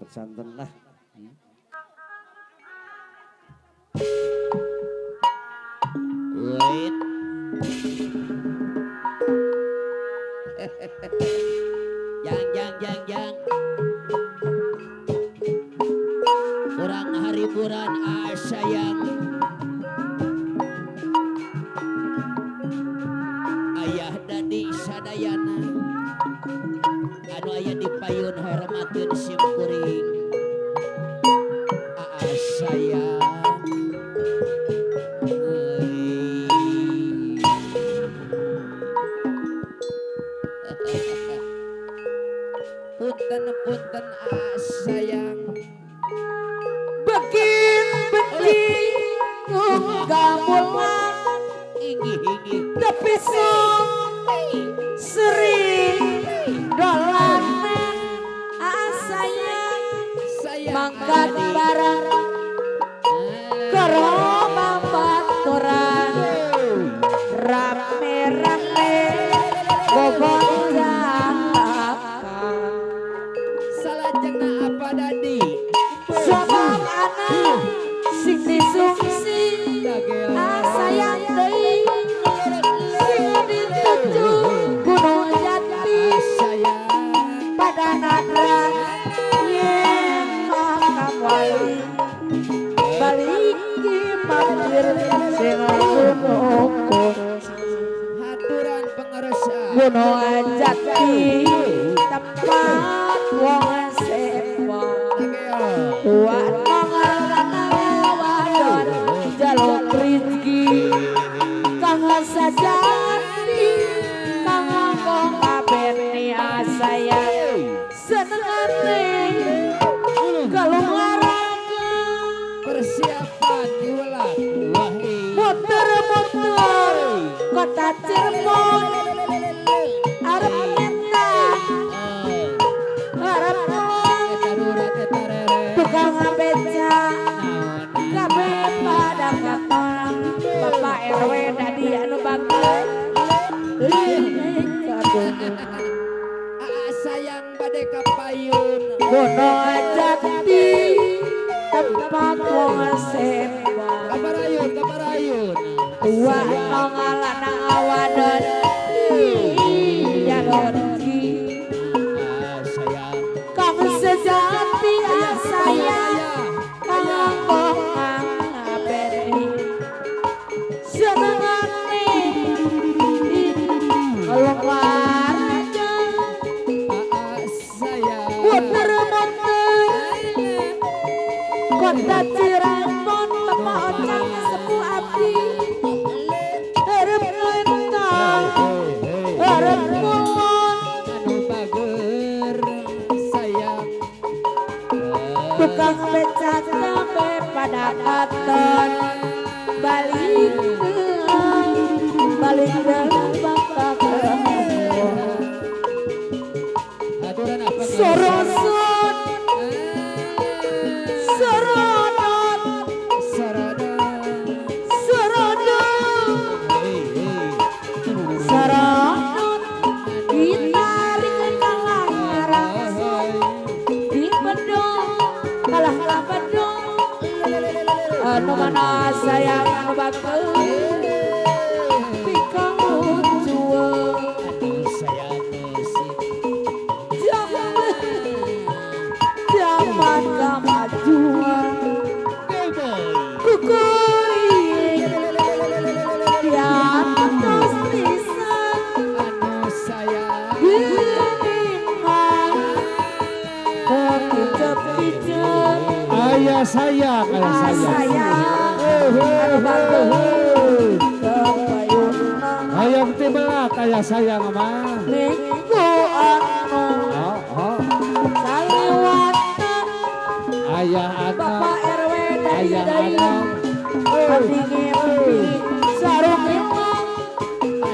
santen lah. Wait. Jang. Kurang hariburan sayang. Ayah dadi sadayana. Anu aya di payun hormatkeun sim kuring. Sayang. Punten sayang. Begin gamulan Inggi tapi sering dolane sayang mangkat barang keroma baturan rame-rame gogonjang salajengna apa dadi sabab anak sing disungsi sayang deui sing dituju gunung jati pada nadra yen makamwali balik mampir sing gunung haturan pengersa gunung jati tempat wong sewa tua wadon jaluk rezeki kang sajati kang ngomong kabeh saya senengane keluarga persiapan diulang muter-muter kota Cirebon arep nyetak arep tukang beca kabeh pada katon Bapak RW dadi anu bagus sayang bade ka payun gunung jati tempat wong sewa kabarayun tua nongalana awadon jalur sayang kang sejati sayang kang ngomong abeni senengane keluarga sayang muter-muter kota Cirebon Bapak Ocak sepuh abdi harap lentang harap kulon anu bager sayang tukang beca kabeh pada katon balik bapak aturan apa sorosot sorodot sorodot ditarik kalah ngarasoi di bedong kalah bedong anu mana sayang anu bagus pikang lucuan zaman kemajuan kukuring di atas lisan geningan kepicep-picep Ayah sayang, sayang anu bagus kepayunan Ayah tibelak ayah sayang mah. minggu anu saliwatan Ayah anak, Bapak RW dari ayah dari anak, pendingin sarung imam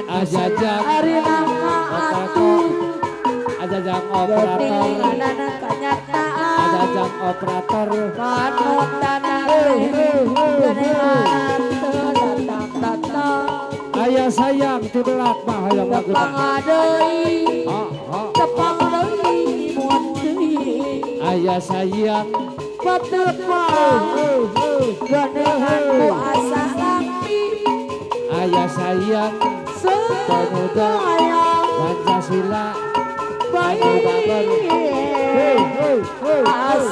ajajang, hari nama atuh ajajang operator, gedingan kenyataan ajajang operator, manut tanah gedingan datang ayah sayang tibelak mah hayang tepang lagu. deui tepang deui muat deui ayah sayang Petepang Gandenganku asa lampi ayah sayang pemuda Pancasila anu bager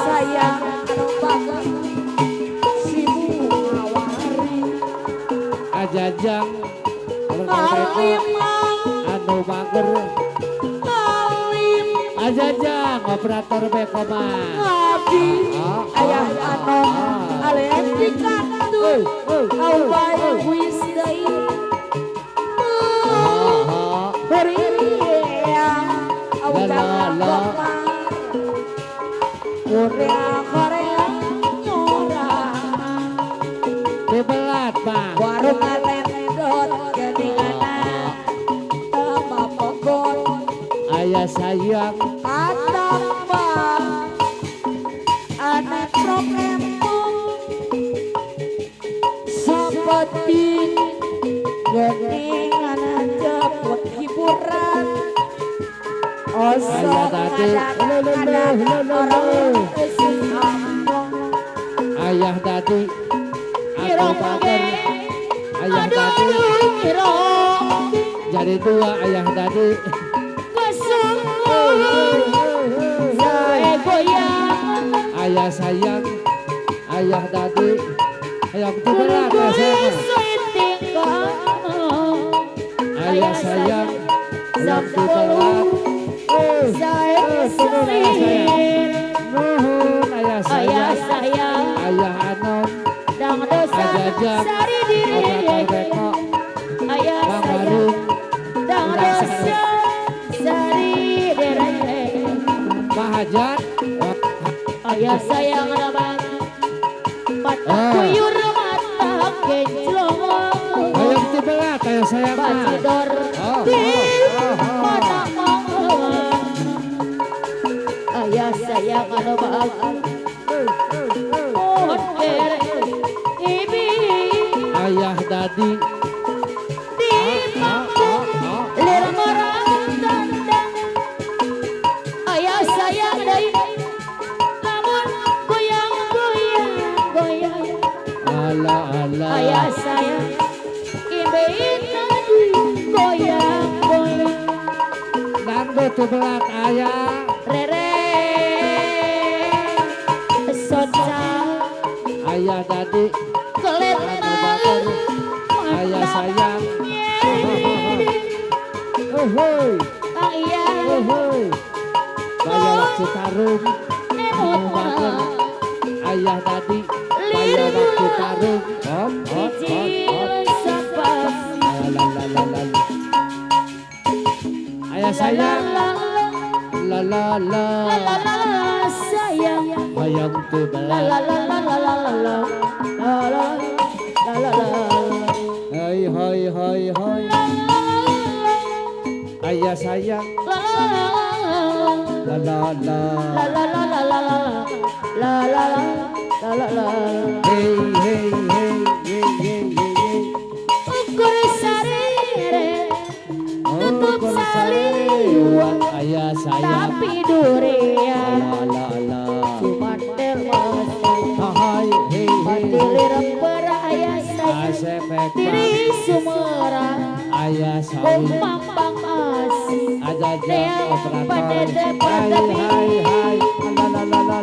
sayang anu bager si bunga wari ajajang kalimang anu bager kalim ajajang operator Bekoma ngabdi ayah anu aletika tuh kau baik wis deui beriang jangan bokar Korea nyorang bebelat mah warung ngetendot gedinganan sama pokon ayah sayang atambang anak prokempong seperti gedinganan jeput hiburan ayah tadi ayah tadi anu bager ayah tadi jadi dua ayah tadi ayah sayang ayah tadi ayah bebelat ayah sayang ayah sayang ayah bebelat nuhun ayah sayang ayah anom ajajang operator beko Bang Barung Pak Hajat ayah sayang abang mata kuyur mata kenclong ayah bebelat ayah sayang mah Bacidor di mana ayah sayang anu bagusOnder ibi ayah dadi di panggung lir merang tandang ayah sayang deui lamun goyang ala ala ayah sayang ibe tadi goyang nanggo bebelat ayah rere soca ayah dadi kelet anu bager ayah sayang hoi hoi bayar waktu tarung anu bager ayah dadi bayar waktu tarung hop ayah sayang la la la sayang hayang bebelat hoi hoi hoi hoi ayah sayang la la la hey hey hey hey hey hey ukur sarere tutup saliwat ayah sayang tapi durian la la la cuman termas hai hey hey Mandilir beraya sayang asepek diri sumera ayah sayang Mampang asih ajajang operator Padede hai padede hai hai la la la la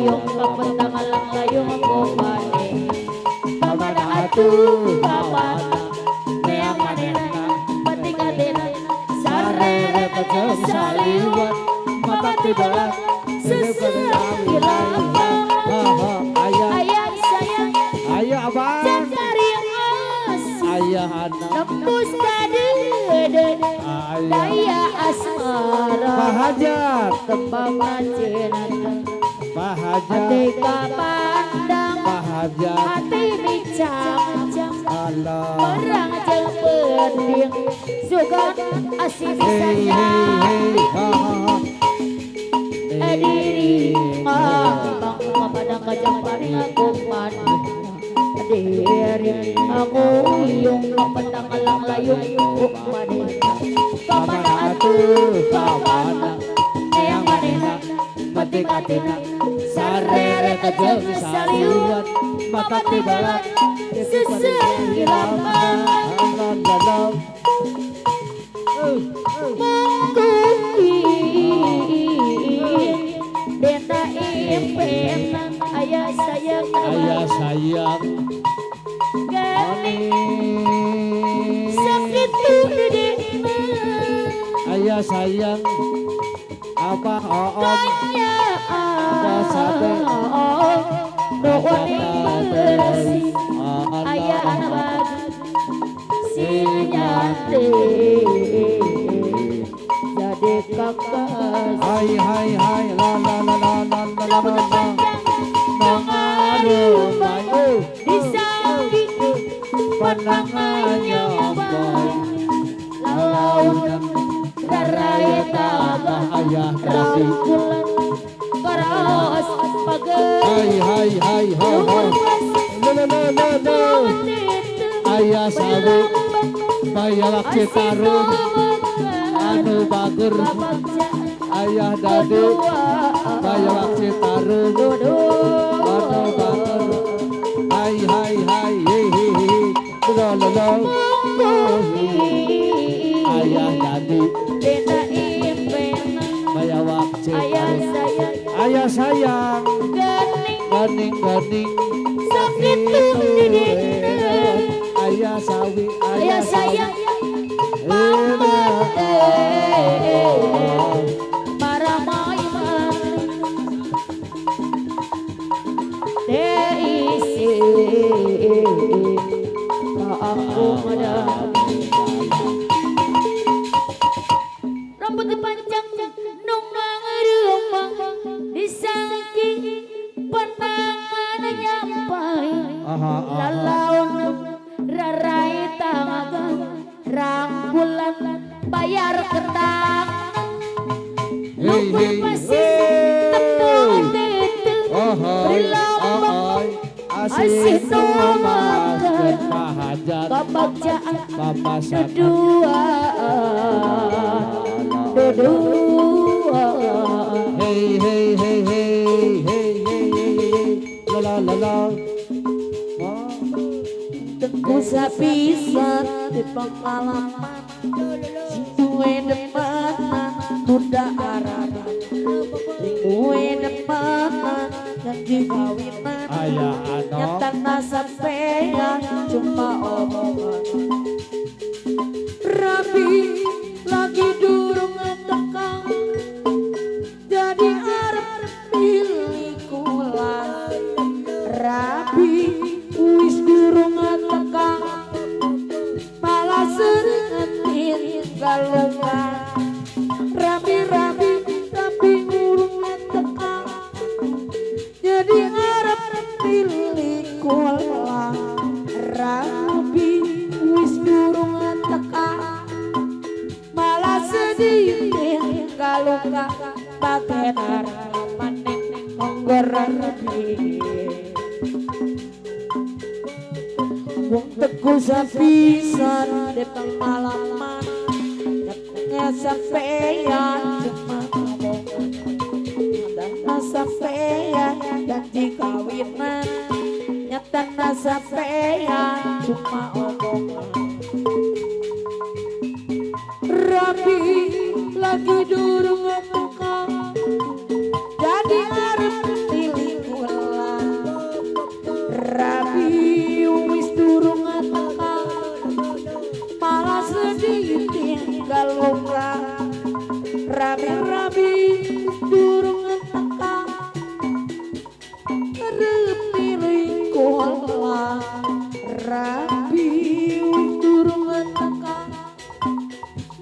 yung kapatang alang layong ako mani pamana atuh kapana Nea manena pati kadena sarere pecah saliwat mata bebelat sesekali lapang ayah ayah sayang ayah abang cari asih ayah anak nembus kadeden ayah daya asmara Pak Hajat tembang macinan Pak Hajat Adeka pandang Pak Hajat hati bincang Allah perang jeng pending sugan asih hey hey sayang hey ha ha ha diri bang padang kajang paring aku mani diri aku yung kapatang alang layong umanin kamana atuh kamana yang manena batik atina sarere kajang saliwat makat tibalat sesehiraman Lalam. Denda impenan ayah sayang Ayah sayang gani sakit dudekna ayah sayang apa om kanya apa sabe rohani bersih ayah anak sinyate jadi kakak hai hai hai la la la la la la la la la mengaruh mayu di samping pandangannya boy lautan darai tabah ayah kasih rangkulan keras pagar hai hai hai hai hai la la la la ayah sabu bayalak citarum anu bager ayah dadu bayalak citarum anu bager hai hai hai hi hi hi la la la ayah dadu denda impena bayalak ayah citarum sayang ayah sayang gening ganing ganing sakit dudekna ayah sawi ayah sayang Ena para maiman deisi aku madami rambut panjang nungang rumah di saking pandangan nyampai lalaun rarai tangan rangkulan bayar ketang nunggu masih tepung titu berilambang asih nomakan kebagjaan kedua hey hey hey hey hey hey la la la Teguh sapisan di pengalaman Duwe depanan Tunda arahan Duwe depanan Janji kawinan ayah anak Nyatana sampean Cuma omongan Rabi lagi durung tekang Jadi arep pilih kula Rabi wis durung tekang malah sering galungan rapi-rapi tapi urung tekang jadi arep pilih kula rapi wis durung tekang malah sedih galungan bagen arep maneh konggor rapi wong teguh sapisan di pengalaman nyatanya sampeyan cuma ngomongan nyatanya sampeyan janji kawinan nyatanya sampeyan cuma omongan rapi lagi durung tekang jadi arep pilih kula rapi durung tekang malah sedih tinggal luka rabi-rabi durung tekang pilih kula rabi durung tekang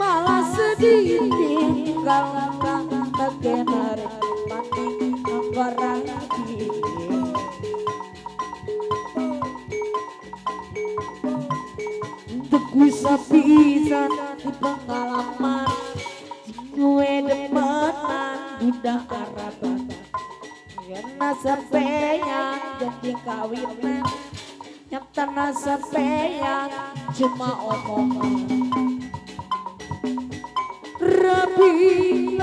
malah sedih tinggal luka bagenar mati anggaran Teguh sapisan di pengalaman Gue demenan budak araban Karena sampeyan jadi kawinan tanah sampeyan cuma omongan Rabi